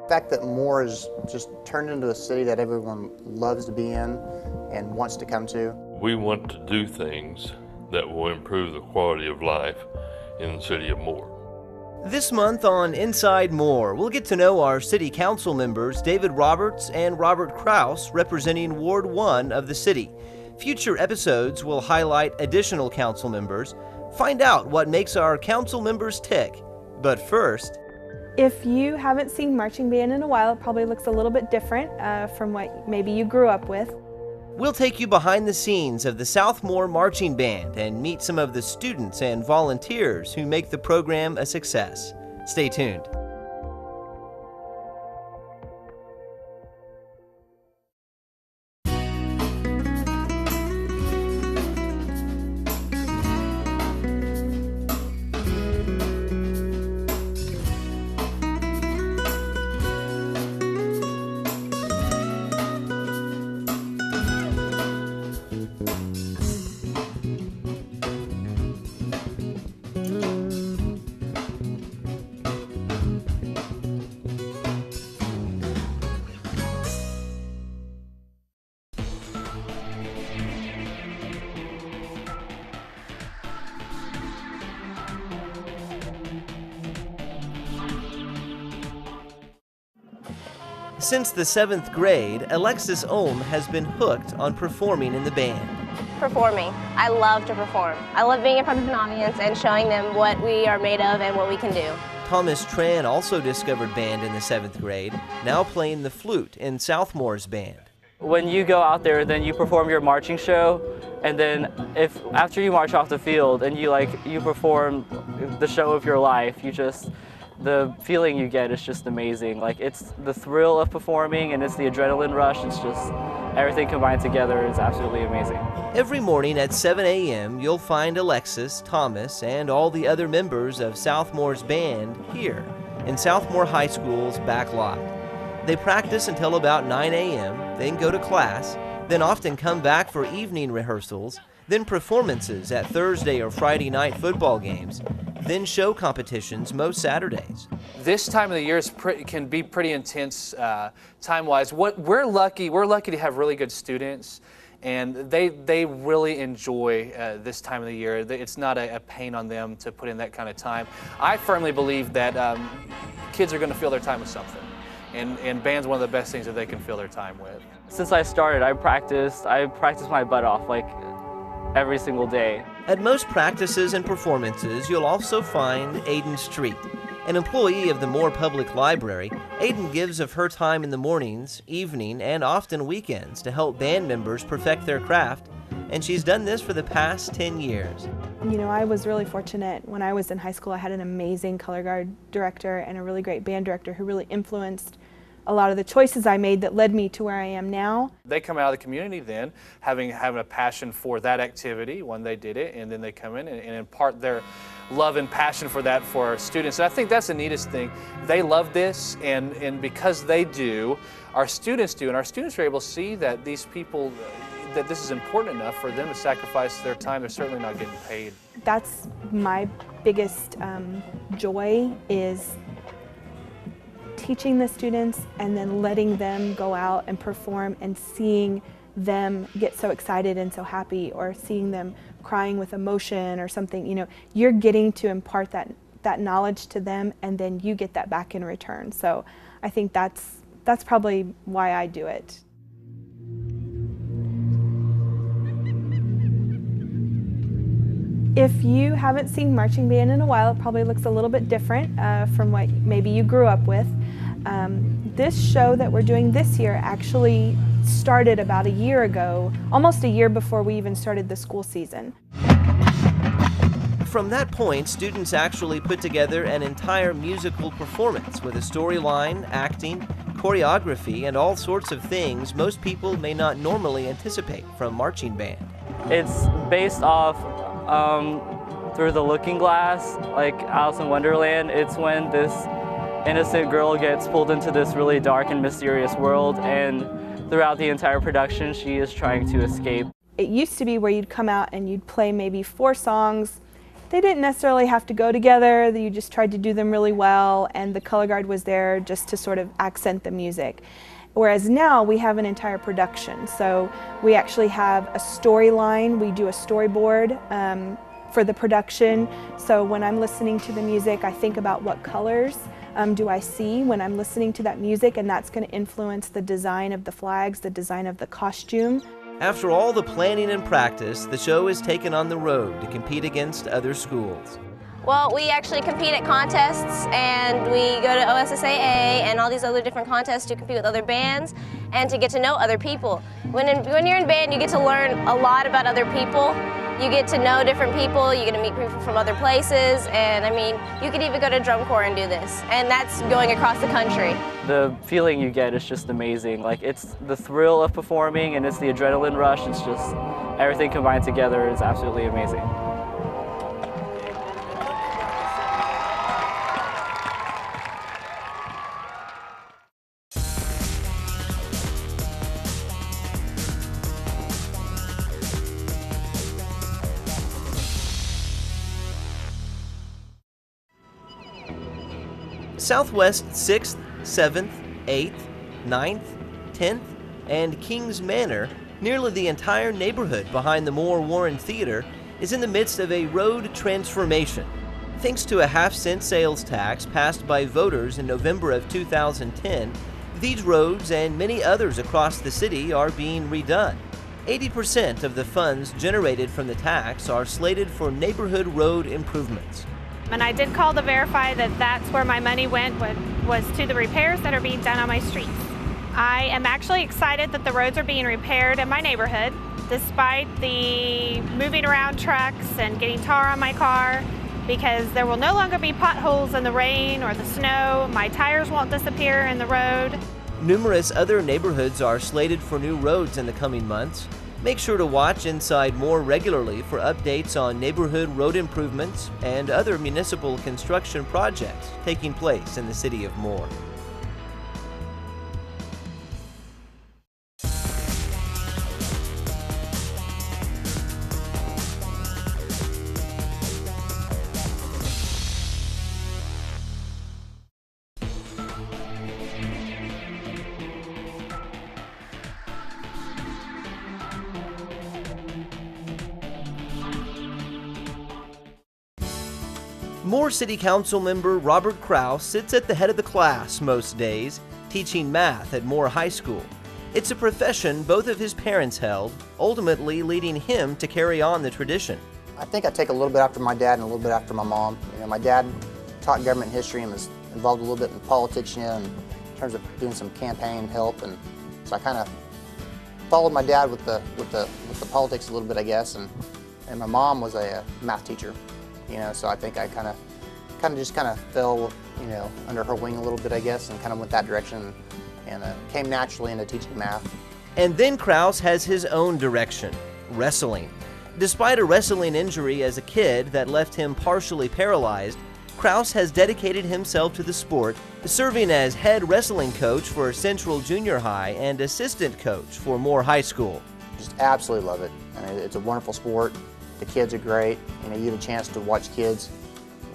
The fact that Moore is just turned into a city that everyone loves to be in and wants to come to. We want to do things that will improve the quality of life in the city of Moore. This month on Inside Moore, we'll get to know our city council members, David Roberts and Robert Kraus, representing Ward 1 of the city. Future episodes will highlight additional council members, find out what makes our council members tick. But first, if you haven't seen marching band in a while, it probably looks a little bit different from what maybe you grew up with. We'll take you behind the scenes of the South Moore Marching Band and meet some of the students and volunteers who make the program a success. Stay tuned. Since the 7th grade, Alexis Ohm has been hooked on performing in the band. Performing. I love to perform. I love being in front of an audience and showing them what we are made of and what we can do. Thomas Tran also discovered band in the 7th grade, now playing the flute in South Moore's band. When you go out there, then you perform your marching show, and then after you march off the field and you perform the show of your life, the feeling you get is just amazing. It's the thrill of performing and it's the adrenaline rush. It's just everything combined together is absolutely amazing. Every morning at 7 a.m. you'll find Alexis, Thomas, and all the other members of South Moore's band here in South Moore High School's back lot. They practice until about 9 a.m., then go to class, then often come back for evening rehearsals, then performances at Thursday or Friday night football games, then show competitions most Saturdays. This time of the year can be pretty intense time-wise. We're lucky to have really good students, and they really enjoy this time of the year. It's not a pain on them to put in that kind of time. I firmly believe that kids are going to fill their time with something, and band's one of the best things that they can fill their time with. Since I started, I practiced my butt off every single day. At most practices and performances, you'll also find Aiden Street. An employee of the Moore Public Library, Aiden gives of her time in the mornings, evening, and often weekends to help band members perfect their craft, and she's done this for the past 10 years. You know, I was really fortunate. When I was in high school, I had an amazing color guard director and a really great band director who really influenced a lot of the choices I made that led me to where I am now. They come out of the community then, having a passion for that activity when they did it, and then they come in and impart their love and passion for that for our students. And I think that's the neatest thing. They love this, and because they do, our students do, and our students are able to see that these people, that this is important enough for them to sacrifice their time. They're certainly not getting paid. That's my biggest joy, is teaching the students and then letting them go out and perform and seeing them get so excited and so happy, or seeing them crying with emotion or something. You know, you're getting to impart that knowledge to them, and then you get that back in return. So I think that's probably why I do it. If you haven't seen marching band in a while, it probably looks a little bit different from what maybe you grew up with. This show that we're doing this year actually started about a year ago, almost a year before we even started the school season. From that point, students actually put together an entire musical performance with a storyline, acting, choreography, and all sorts of things most people may not normally anticipate from marching band. It's based off Through the Looking Glass, like Alice in Wonderland. It's when this innocent girl gets pulled into this really dark and mysterious world, and throughout the entire production she is trying to escape. It used to be where you'd come out and you'd play maybe 4 songs, they didn't necessarily have to go together. You just tried to do them really well, and the color guard was there just to sort of accent the music. Whereas now we have an entire production. So we actually have a storyline. We do a storyboard for the production. So when I'm listening to the music, I think about what colors do I see when I'm listening to that music, and that's going to influence the design of the flags, the design of the costume. After all the planning and practice, the show is taken on the road to compete against other schools. Well, we actually compete at contests, and we go to OSSAA and all these other different contests to compete with other bands and to get to know other people. When you're in band, you get to learn a lot about other people. You get to know different people, you get to meet people from other places, and I mean, you could even go to drum corps and do this, and that's going across the country. The feeling you get is just amazing. Like, it's the thrill of performing and it's the adrenaline rush. It's just everything combined together is absolutely amazing. Southwest 6th, 7th, 8th, 9th, 10th, and Kings Manor, nearly the entire neighborhood behind the Moore Warren Theater, is in the midst of a road transformation. Thanks to a half-cent sales tax passed by voters in November of 2010, these roads and many others across the city are being redone. 80% of the funds generated from the tax are slated for neighborhood road improvements. And I did call to verify that that's where my money went, was to the repairs that are being done on my streets. I am actually excited that the roads are being repaired in my neighborhood, despite the moving around trucks and getting tar on my car, because there will no longer be potholes in the rain or the snow. My tires won't disappear in the road. Numerous other neighborhoods are slated for new roads in the coming months. Make sure to watch Inside Moore regularly for updates on neighborhood road improvements and other municipal construction projects taking place in the city of Moore. Moore City Council member Robert Kraus sits at the head of the class most days, teaching math at Moore High School. It's a profession both of his parents held, ultimately leading him to carry on the tradition. I think I take a little bit after my dad and a little bit after my mom. You know, my dad taught government history and was involved a little bit in politics, you know, in terms of doing some campaign help, and so I kind of followed my dad with the politics a little bit, I guess, and my mom was a math teacher. You know, so I think I kind of just fell, you know, under her wing a little bit, I guess, and kind of went that direction, and came naturally into teaching math. And then Kraus has his own direction, wrestling. Despite a wrestling injury as a kid that left him partially paralyzed, Kraus has dedicated himself to the sport, serving as head wrestling coach for Central Junior High and assistant coach for Moore High School. Just absolutely love it. I mean, it's a wonderful sport. The kids are great. You know, you get a chance to watch kids,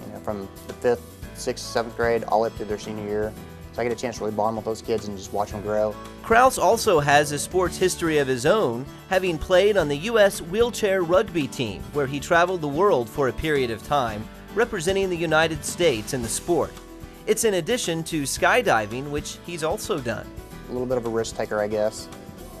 you know, from the 5th, 6th, 7th grade all up to their senior year. So I get a chance to really bond with those kids and just watch them grow. Kraus also has a sports history of his own, having played on the U.S. wheelchair rugby team, where he traveled the world for a period of time, representing the United States in the sport. It's in addition to skydiving, which he's also done. A little bit of a risk taker, I guess.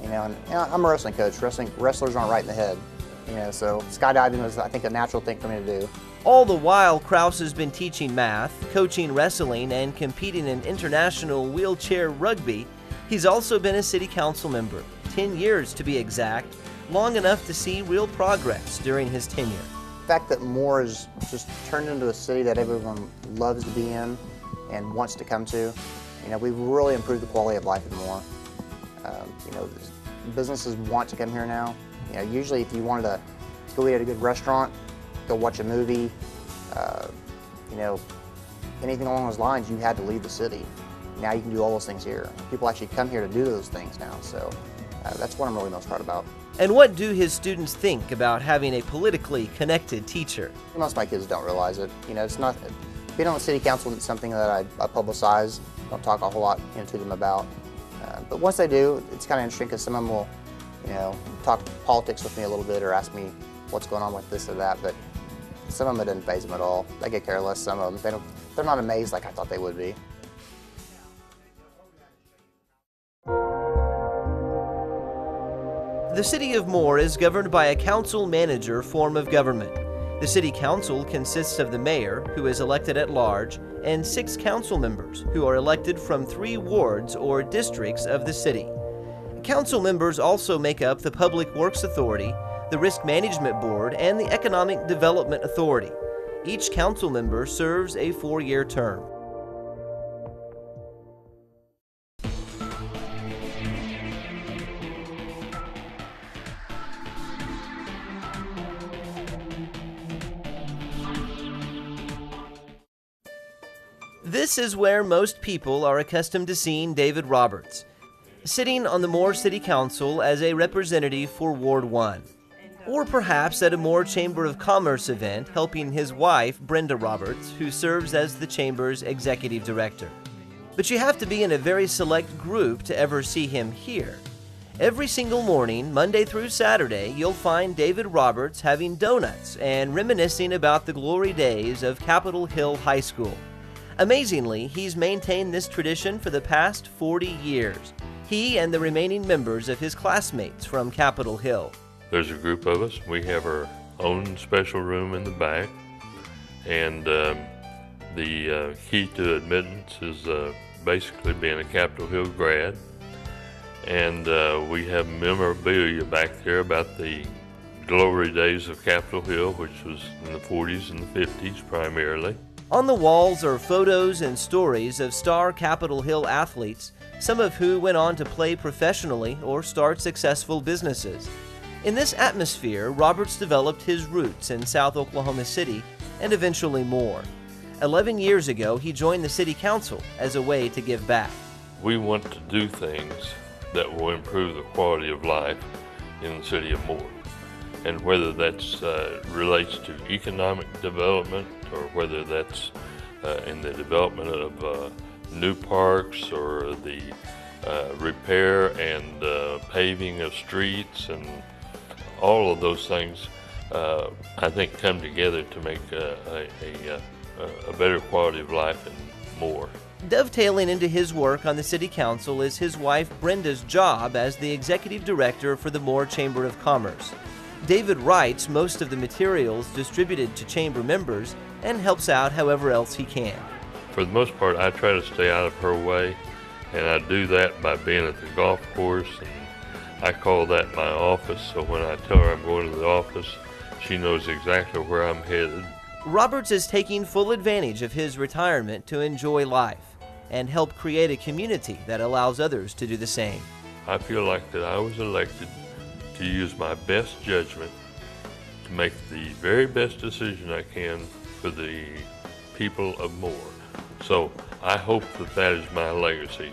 You know, and I'm a wrestling coach. Wrestlers aren't right in the head. You know, so skydiving was, I think, a natural thing for me to do. All the while, Kraus has been teaching math, coaching wrestling, and competing in international wheelchair rugby. He's also been a city council member, 10 years to be exact, long enough to see real progress during his tenure. The fact that Moore has just turned into a city that everyone loves to be in and wants to come to, you know, we've really improved the quality of life in Moore. You know, businesses want to come here now. You know, usually if you wanted to go eat at a good restaurant, go watch a movie, you know, anything along those lines, you had to leave the city. Now you can do all those things here. People actually come here to do those things now, so that's what I'm really most proud about. And what do his students think about having a politically connected teacher? Most of my kids don't realize it. You know, it's not, being on the city council isn't something that I publicize, don't talk a whole lot to them about. But once they do, it's kind of interesting because some of them will, talk politics with me a little bit or ask me what's going on with this or that, but some of them it doesn't faze them at all. They get careless, some of them, they're not amazed like I thought they would be. The City of Moore is governed by a council-manager form of government. The City Council consists of the mayor, who is elected at large, and 6 council members, who are elected from 3 wards or districts of the city. Council members also make up the Public Works Authority, the Risk Management Board, and the Economic Development Authority. Each council member serves a 4-year term. This is where most people are accustomed to seeing David Roberts, sitting on the Moore City Council as a representative for Ward 1. Or perhaps at a Moore Chamber of Commerce event helping his wife, Brenda Roberts, who serves as the Chamber's executive director. But you have to be in a very select group to ever see him here. Every single morning, Monday through Saturday, you'll find David Roberts having donuts and reminiscing about the glory days of Capitol Hill High School. Amazingly, he's maintained this tradition for the past 40 years. He and the remaining members of his classmates from Capitol Hill. There's a group of us. We have our own special room in the back, and the key to admittance is basically being a Capitol Hill grad. And we have memorabilia back there about the glory days of Capitol Hill, which was in the 40s and the 50s primarily. On the walls are photos and stories of star Capitol Hill athletes, some of who went on to play professionally or start successful businesses. In this atmosphere, Roberts developed his roots in South Oklahoma City and eventually Moore. 11 years ago, he joined the City Council as a way to give back. We want to do things that will improve the quality of life in the city of Moore. And whether that's relates to economic development or whether that's in the development of new parks or the repair and paving of streets, and all of those things I think come together to make a better quality of life in Moore. Dovetailing into his work on the City Council is his wife Brenda's job as the Executive Director for the Moore Chamber of Commerce. David writes most of the materials distributed to Chamber members and helps out however else he can. For the most part, I try to stay out of her way, and I do that by being at the golf course, and I call that my office, so when I tell her I'm going to the office, she knows exactly where I'm headed. Roberts is taking full advantage of his retirement to enjoy life and help create a community that allows others to do the same. I feel like that I was elected to use my best judgment to make the very best decision I can for the people of Moore. So I hope that that is my legacy,